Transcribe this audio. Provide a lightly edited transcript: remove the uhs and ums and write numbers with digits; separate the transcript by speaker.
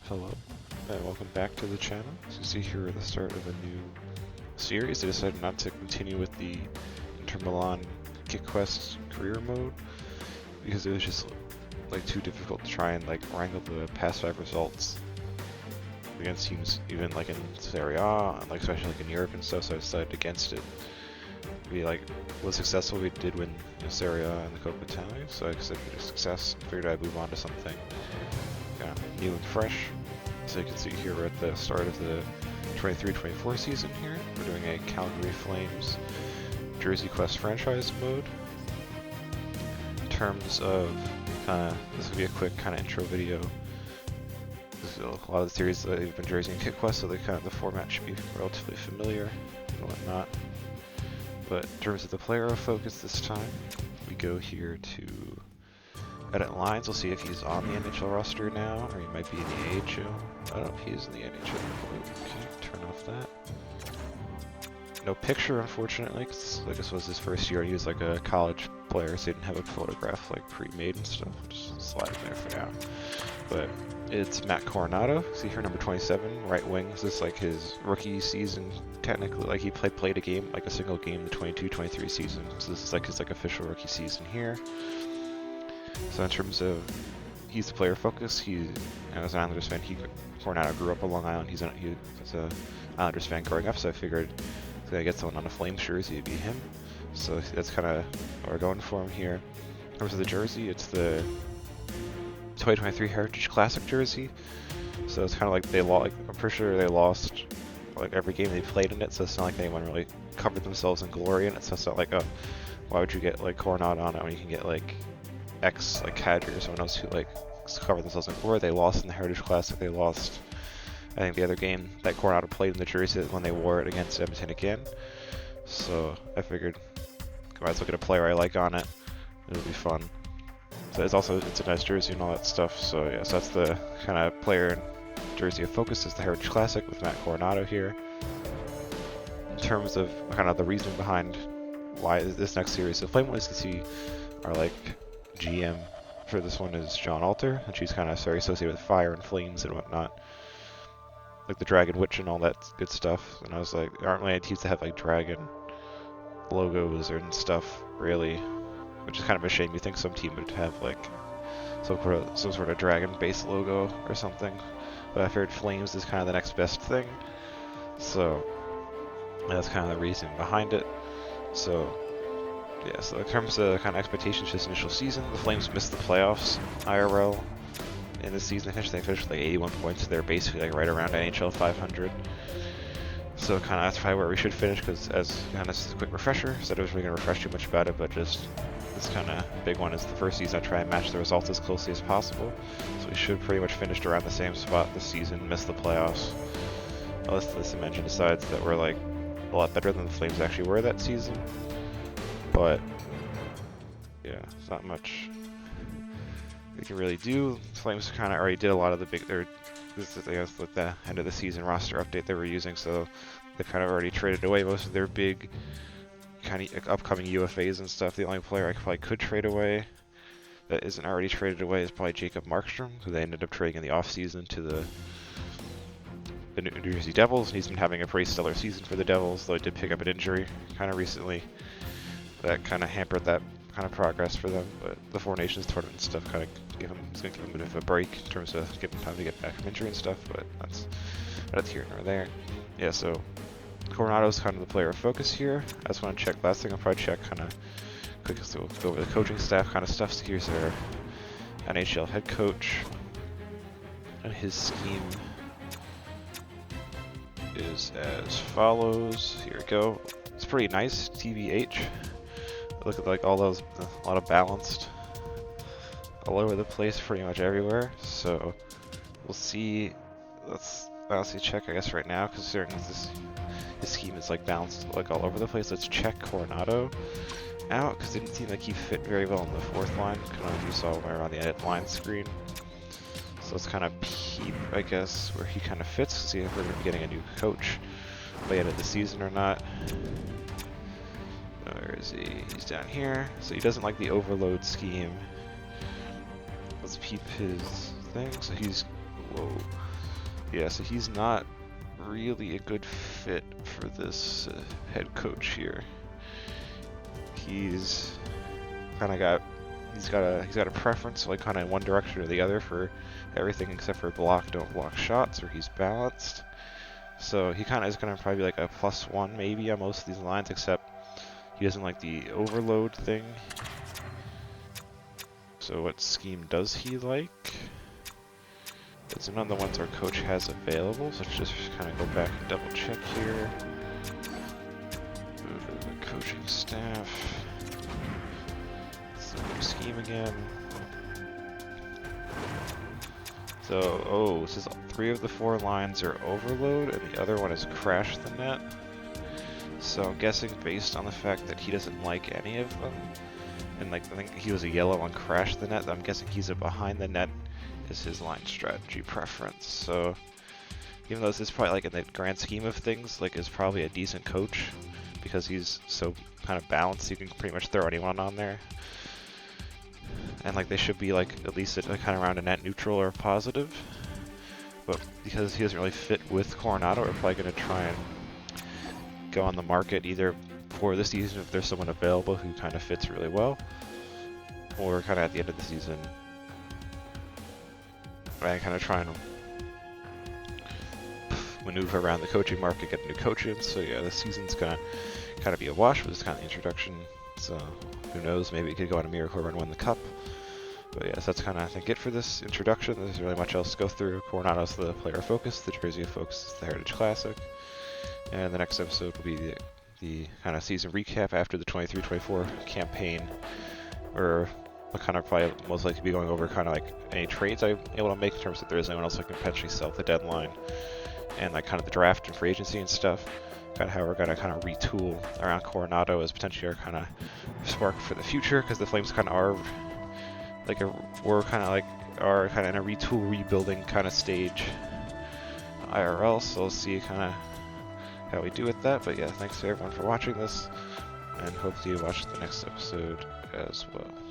Speaker 1: Hello, and welcome back to the channel. As you see here at the start of a new series, I decided not to continue with the Inter Milan Kit Quest career mode because it was just like too difficult to try and like wrangle the past 5 results against teams even like in Serie A and like especially like in Europe and stuff. So I decided against it. We like was successful. We did win Serie A and the Coppa Italia, so I considered it a success. Figured I'd move on to something new and fresh. So you can see here we're at the start of the 23-24 season here. We're doing a Calgary Flames Jersey Quest franchise mode. In terms of this will be a quick kind of intro video. A lot of the series that have been Jersey and Kit Quest, so the format should be relatively familiar and whatnot. But in terms of the player focus this time, we go here to edit lines. We'll see if he's on the NHL roster now, or he might be in the AHL. I don't know if he is in the NHL. Okay, turn off that. No picture, unfortunately, because this was his first year. He was like a college player, so he didn't have a photograph like pre-made and stuff. Just slide it there for now. But it's Matt Coronato. See here, number 27, right wing. This is like his rookie season, technically. Like he played a game, like a single game, the 22-23 season. So this is like his official rookie season here. So in terms of, he's the player focus. He, as an Islanders fan, Coronato grew up on Long Island. He was a Islanders fan growing up, so I figured if I get someone on a Flames jersey, it'd be him. So that's kind of what we're going for him here. In terms of the jersey, it's the 2023 Heritage Classic jersey. So it's kind of like I'm pretty sure they lost like every game they played in it. So it's not like anyone really covered themselves in glory in it. So it's not like, oh, why would you get like Coronato on it when you can get like X like Kadri or someone else who like covered themselves in glory. They lost in the Heritage Classic. They lost, I think, the other game that Coronato played in the jersey when they wore it against Edmonton again. So I figured I might as well get a player I like on it. It'll be fun. So it's a nice jersey and all that stuff. So yeah, so that's the kind of player and jersey of focus is the Heritage Classic with Matt Coronato here. In terms of kind of the reason behind why this next series, so Flame Ones can see are like GM for this one is John Alter, and she's kind of very associated with fire and flames and whatnot, like the Dragon Witch and all that good stuff. And I was like, there aren't really any teams that have like dragon logos and stuff really, which is kind of a shame. You think some team would have like some sort of dragon-based logo or something, but I figured flames is kind of the next best thing. So that's kind of the reason behind it. So yeah, so in terms of kind of expectations this initial season, the Flames missed the playoffs IRL in this season. They finished with like 81 points. So they're basically like right around NHL 500. So kind of that's probably where we should finish, because as kind of a quick refresher, said I was really going to refresh too much about it, but just this kind of big one is the first season I try and match the results as closely as possible. So we should pretty much finish around the same spot this season, miss the playoffs. Unless this engine decides that we're like a lot better than the Flames actually were that season. But yeah, it's not much we can really do. Flames kind of already did a lot of the big. This is, I guess, like the end of the season roster update they were using, so they kind of already traded away most of their big kind of upcoming UFAs and stuff. The only player I probably could trade away that isn't already traded away is probably Jacob Markstrom, who they ended up trading in the offseason to the New Jersey Devils, and he's been having a pretty stellar season for the Devils, though he did pick up an injury kind of recently. That kind of hampered that kind of progress for them, but the Four Nations tournament and stuff kind of it's going to give him a bit of a break in terms of giving him time to get back from injury and stuff, but that's here nor there. Yeah, so Coronato's kind of the player of focus here. I just want to check, last thing I'll probably check kind of quick, so we'll go over the coaching staff kind of stuff. So here's our NHL head coach, and his scheme is as follows. Here we go. It's pretty nice, TBH. Look at like all those, a lot of balanced all over the place, pretty much everywhere. So we'll see. Let's honestly check, I guess, right now, considering his scheme is like balanced like all over the place. Let's check Coronato out, because it didn't seem like he fit very well in the fourth line. I don't know if you saw when we were on the edit line screen. So let's kind of peep, I guess, where he kind of fits, see if we're going to be getting a new coach by the end of the season or not. Where is he? He's down here. So he doesn't like the overload scheme. Let's peep his thing. So he's, whoa. Yeah, so he's not really a good fit for this head coach here. He's got a preference, like kind of in one direction or the other for everything except for don't block shots, or he's balanced. So he kind of is going to probably be like a +1 maybe on most of these lines, except he doesn't like the overload thing. So what scheme does he like? It's none of the ones our coach has available, so let's just kind of go back and double check here. Go to the coaching staff. It's the new scheme again. So, this is 3 of the 4 lines are overload, and the other one is crash the net. So I'm guessing based on the fact that he doesn't like any of them, and like I think he was a yellow on crash the net, I'm guessing he's a behind the net is his line strategy preference. So even though this is probably like in the grand scheme of things, like is probably a decent coach because he's so kind of balanced, you can pretty much throw anyone on there. And like they should be like at least kind of around a net neutral or positive. But because he doesn't really fit with Coronato, we're probably going to try and go on the market either for this season if there's someone available who kind of fits really well, or kind of at the end of the season I kind of try and maneuver around the coaching market, get a new coach in. So yeah, this season's gonna kind of be a wash, but it's kind of the introduction. So who knows, maybe it could go on a miracle run and win the cup. But yes, that's kind of I think it for this introduction. There's really much else to go through. Coronato's the player focus, the jersey of focus is the Heritage Classic, and the next episode will be the kind of season recap after the 23-24 campaign, where I'll kind of probably most likely be going over kind of like any trades I'm able to make in terms of if there's anyone else I can potentially sell at the deadline, and like kind of the draft and free agency and stuff. Kind of how we're going to kind of retool around Coronato as potentially our kind of spark for the future, because the Flames kind of are like we're kind of in a retool rebuilding kind of stage IRL. So we'll see kind of how we do with that. But yeah, thanks to everyone for watching this, and hopefully you watch the next episode as well.